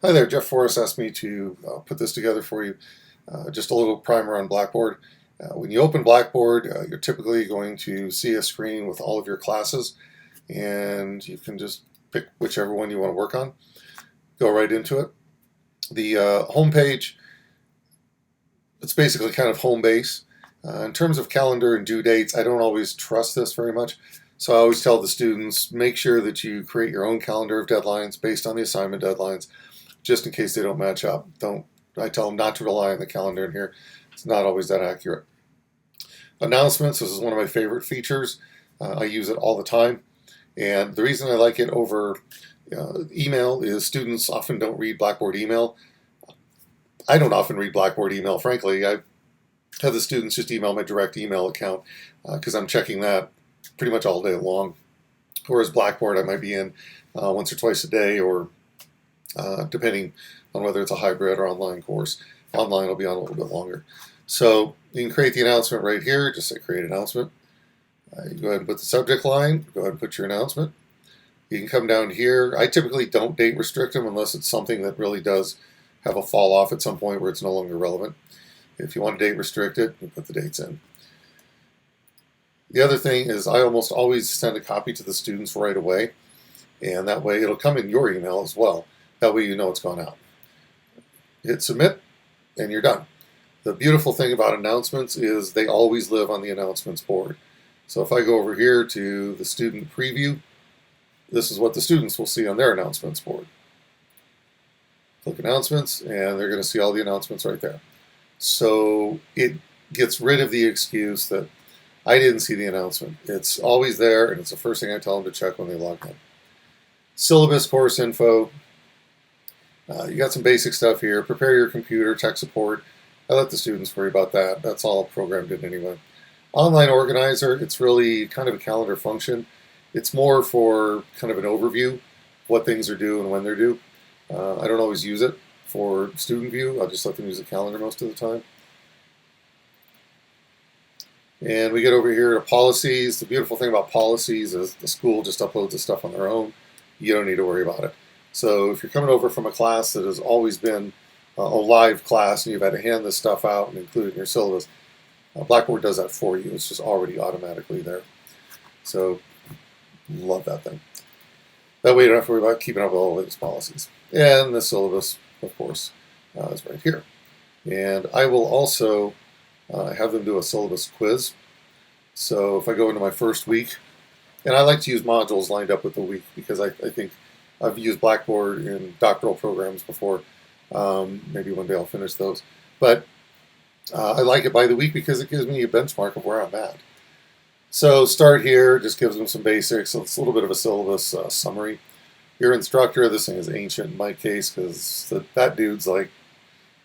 Hi there, Jeff Forrest asked me to put this together for you. Just a little primer on Blackboard. When you open Blackboard, you're typically going to see a screen with all of your classes, and you can just pick whichever one you want to work on. Go right into it. The home page, it's basically kind of home base. In terms of calendar and due dates, I don't always trust this very much. So I always tell the students, make sure that you create your own calendar of deadlines based on the assignment deadlines, just in case they don't match up. I tell them not to rely on the calendar in here. It's not always that accurate. Announcements, this is one of my favorite features. I use it all the time. And the reason I like it over email is students often don't read Blackboard email. I don't often read Blackboard email, frankly. I have the students just email my direct email account because I'm checking that pretty much all day long. Whereas Blackboard, I might be in once or twice a day, or depending on whether it's a hybrid or online course. Online will be on a little bit longer. So you can create the announcement right here. Just say create announcement. You go ahead and put the subject line. Go ahead and put your announcement. You can come down here. I typically don't date restrict them unless it's something that really does have a fall off at some point where it's no longer relevant. If you want to date restrict it, you put the dates in. The other thing is I almost always send a copy to the students right away, and that way it'll come in your email as well. That way you know it's gone out. Hit submit, and you're done. The beautiful thing about announcements is they always live on the announcements board. So if I go over here to the student preview, this is what the students will see on their announcements board. Click announcements, and they're going to see all the announcements right there. So it gets rid of the excuse that I didn't see the announcement. It's always there, and it's the first thing I tell them to check when they log in. Syllabus course info. You got some basic stuff here. Prepare your computer, tech support. I let the students worry about that. That's all programmed in anyway. Online organizer, it's really kind of a calendar function. It's more for kind of an overview of what things are due and when they're due. I don't always use it for student view. I'll just let them use the calendar most of the time. And we get over here to policies. The beautiful thing about policies is the school just uploads the stuff on their own. You don't need to worry about it. So if you're coming over from a class that has always been a live class and you've had to hand this stuff out and include it in your syllabus, Blackboard does that for you. It's just already automatically there. So love that thing. That way you don't have to worry about keeping up with all of these policies. And the syllabus, of course, is right here. And I will also have them do a syllabus quiz. So if I go into my first week, and I like to use modules lined up with the week because I think I've used Blackboard in doctoral programs before. Maybe one day I'll finish those. But I like it by the week because it gives me a benchmark of where I'm at. So start here, just gives them some basics. So it's a little bit of a syllabus summary. Your instructor, this thing is ancient in my case because that dude's like,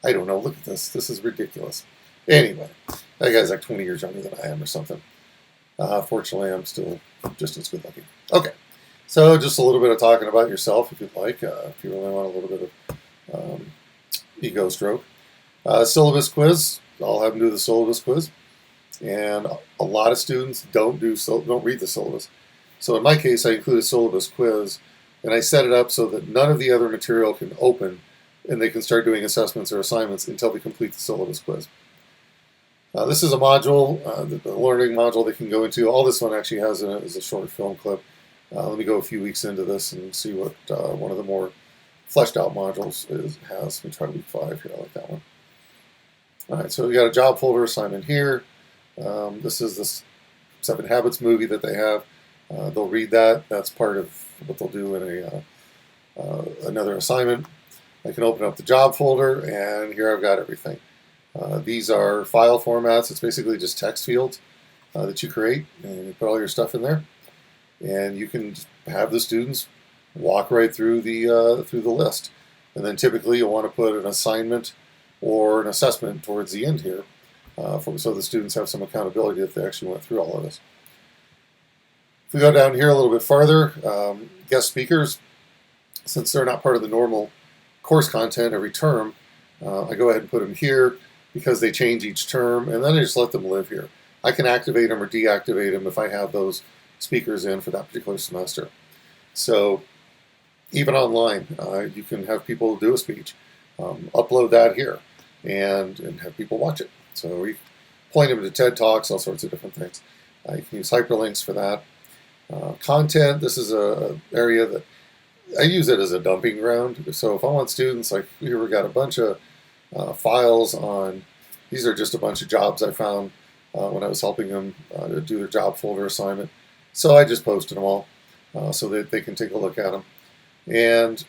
I don't know, look at this. This is ridiculous. Anyway, that guy's like 20 years younger than I am or something. Fortunately, I'm still just as good looking. Okay, so just a little bit of talking about yourself if you'd like, if you really want a little bit of ego stroke. Syllabus quiz, I'll have them do the syllabus quiz. And a lot of students don't read the syllabus. So in my case, I include a syllabus quiz, and I set it up so that none of the other material can open, and they can start doing assessments or assignments until they complete the syllabus quiz. This is a module, the learning module they can go into. All this one actually has in it is a short film clip. Let me go a few weeks into this and see what one of the more fleshed out modules has. Let me try week 5 here. I like that one. All right, so we got a job folder assignment here. This is this 7 Habits movie that they have. They'll read that. That's part of what they'll do in another assignment. I can open up the job folder, and here I've got everything. These are file formats. It's basically just text fields that you create, and you put all your stuff in there. And you can have the students walk right through the list. And then typically you'll want to put an assignment or an assessment towards the end here, so the students have some accountability if they actually went through all of this. If we go down here a little bit farther, guest speakers, since they're not part of the normal course content every term, I go ahead and put them here because they change each term, and then I just let them live here. I can activate them or deactivate them if I have those speakers in for that particular semester. So even online, you can have people do a speech, upload that here, and have people watch it. So you point them to TED Talks, all sorts of different things. You can use hyperlinks for that. Content, this is an area that I use it as a dumping ground. So if I want students, like here we got a bunch of files on, these are just a bunch of jobs I found when I was helping them to do their job folder assignment. So I just posted them all so that they can take a look at them. And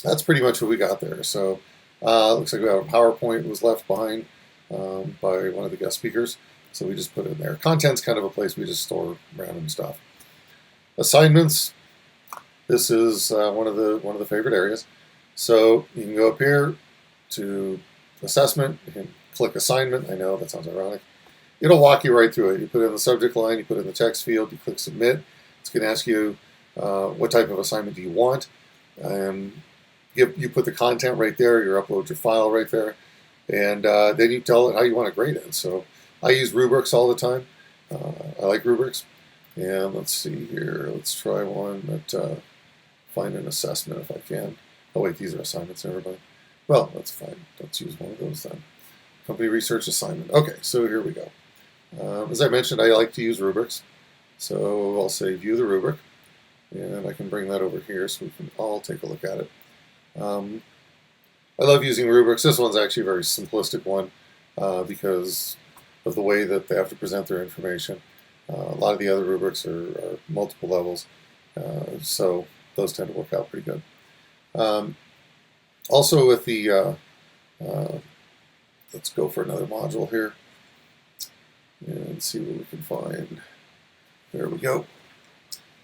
that's pretty much what we got there. So looks like we have a PowerPoint was left behind by one of the guest speakers. So we just put it in there. Content's kind of a place we just store random stuff. Assignments. This is one of the favorite areas. So you can go up here to assessment. You can click assignment. I know that sounds ironic. It'll walk you right through it. You put in the subject line. You put in the text field. You click submit. It's going to ask you what type of assignment do you want. You put the content right there. You upload your file right there, and then you tell it how you want to grade it. So I use Rubrics all the time. I like Rubrics. And let's see here. Let's try one that find an assessment if I can. Oh wait, these are assignments, everybody. Well, that's fine. Let's use one of those then. Company research assignment. Okay, so here we go. As I mentioned, I like to use rubrics. So I'll say view the rubric. And I can bring that over here so we can all take a look at it. I love using rubrics. This one's actually a very simplistic one because of the way that they have to present their information. A lot of the other rubrics are multiple levels, so those tend to work out pretty good. Also with the, let's go for another module here and see what we can find. There we go.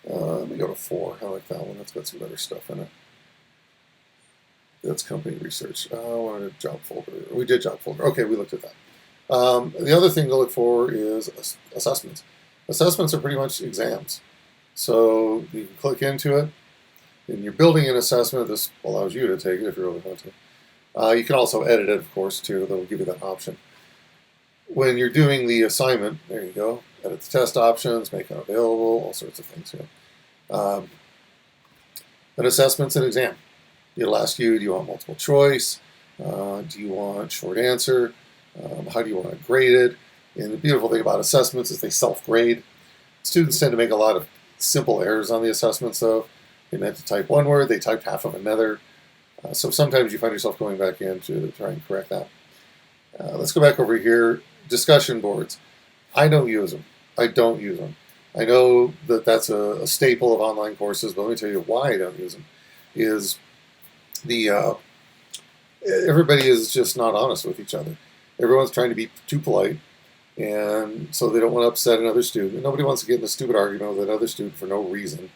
Let me go to 4. I like that one. That's got some better stuff in it. That's company research. I wanted a job folder. We did job folder. Okay, we looked at that. The other thing to look for is assessments. Assessments are pretty much exams. So you can click into it, and you're building an assessment. This allows you to take it if you really want to. You can also edit it, of course, too. They'll give you that option. When you're doing the assignment, there you go. Edit the test options, make it available, all sorts of things here. An assessment's an exam. It'll ask you, do you want multiple choice? Do you want short answer? How do you want to grade it? And the beautiful thing about assessments is they self-grade. Students tend to make a lot of simple errors on the assessments, though. They meant to type one word, they typed half of another. So sometimes you find yourself going back in to try and correct that. Let's go back over here. Discussion boards. I don't use them. I don't use them. I know that that's a staple of online courses, but let me tell you why I don't use them. Is everybody is just not honest with each other. Everyone's trying to be too polite, and so they don't want to upset another student. Nobody wants to get in a stupid argument with another student for no reason.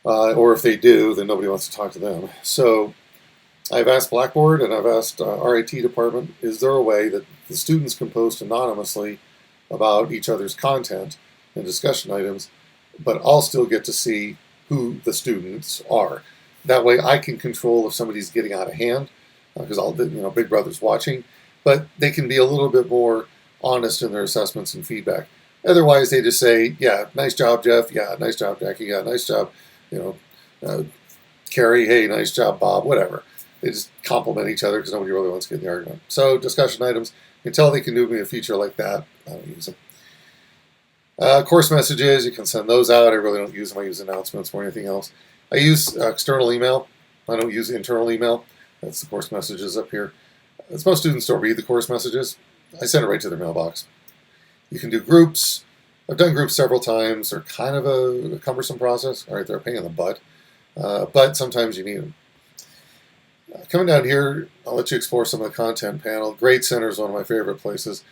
Or if they do, then nobody wants to talk to them. So I've asked Blackboard and I've asked our IT department, is there a way that the students can post anonymously about each other's content and discussion items, but I'll still get to see who the students are. That way I can control if somebody's getting out of hand, because Big Brother's watching, but they can be a little bit more honest in their assessments and feedback. Otherwise, they just say, yeah, nice job, Jeff. Yeah, nice job, Jackie. Yeah, nice job, Carrie. Hey, nice job, Bob. Whatever. They just compliment each other because nobody really wants to get in the argument. So discussion items, until they can do me a feature like that, I don't use them. Course messages, you can send those out. I really don't use them. I use announcements more than anything else. I use external email. I don't use internal email. That's the course messages up here. As most students don't read the course messages, I send it right to their mailbox. You can do groups. I've done groups several times. They're kind of a cumbersome process. All right, they're a pain in the butt, but sometimes you need them. Coming down here, I'll let you explore some of the content panel. Grade Center is one of my favorite places,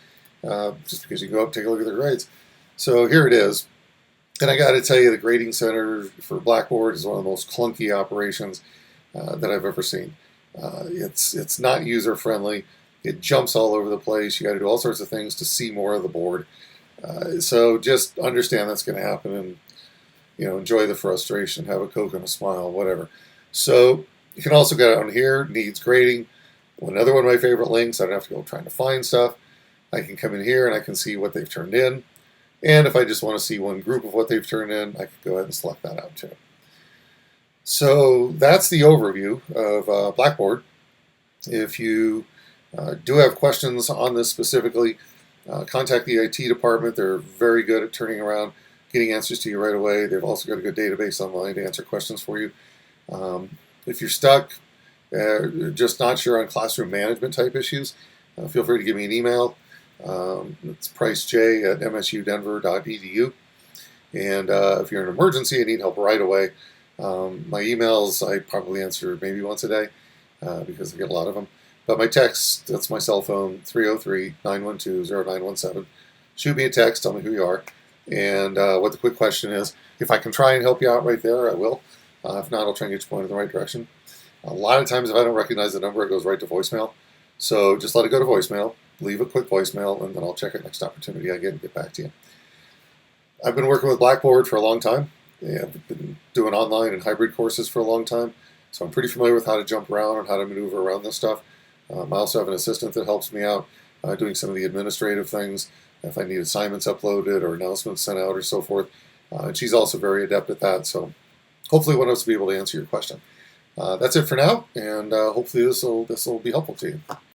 just because you can go up and take a look at their grades. So here it is. And I got to tell you, the Grading Center for Blackboard is one of the most clunky operations that I've ever seen. It's not user-friendly. It jumps all over the place. You got to do all sorts of things to see more of the board. So just understand that's going to happen, and enjoy the frustration. Have a Coke and a smile, whatever. So you can also get on here, needs grading. Another one of my favorite links. I don't have to go trying to find stuff. I can come in here and I can see what they've turned in. And if I just want to see one group of what they've turned in, I can go ahead and select that out too. So that's the overview of Blackboard. If you do have questions on this specifically, contact the IT department. They're very good at turning around, getting answers to you right away. They've also got a good database online to answer questions for you. If you're stuck, just not sure on classroom management type issues, feel free to give me an email. It's pricej@msudenver.edu. And if you're in an emergency and need help right away, my emails I probably answer maybe once a day because I get a lot of them. But my text, that's my cell phone, 303-912-0917. Shoot me a text, tell me who you are, and what the quick question is. If I can try and help you out right there, I will. If not, I'll try and get you pointed in the right direction. A lot of times if I don't recognize the number, it goes right to voicemail. So just let it go to voicemail, leave a quick voicemail, and then I'll check it next opportunity I get and get back to you. I've been working with Blackboard for a long time. I've been doing online and hybrid courses for a long time, so I'm pretty familiar with how to jump around and how to maneuver around this stuff. I also have an assistant that helps me out doing some of the administrative things, if I need assignments uploaded or announcements sent out or so forth. And she's also very adept at that, so hopefully one of us will be able to answer your question. That's it for now, and hopefully this will be helpful to you.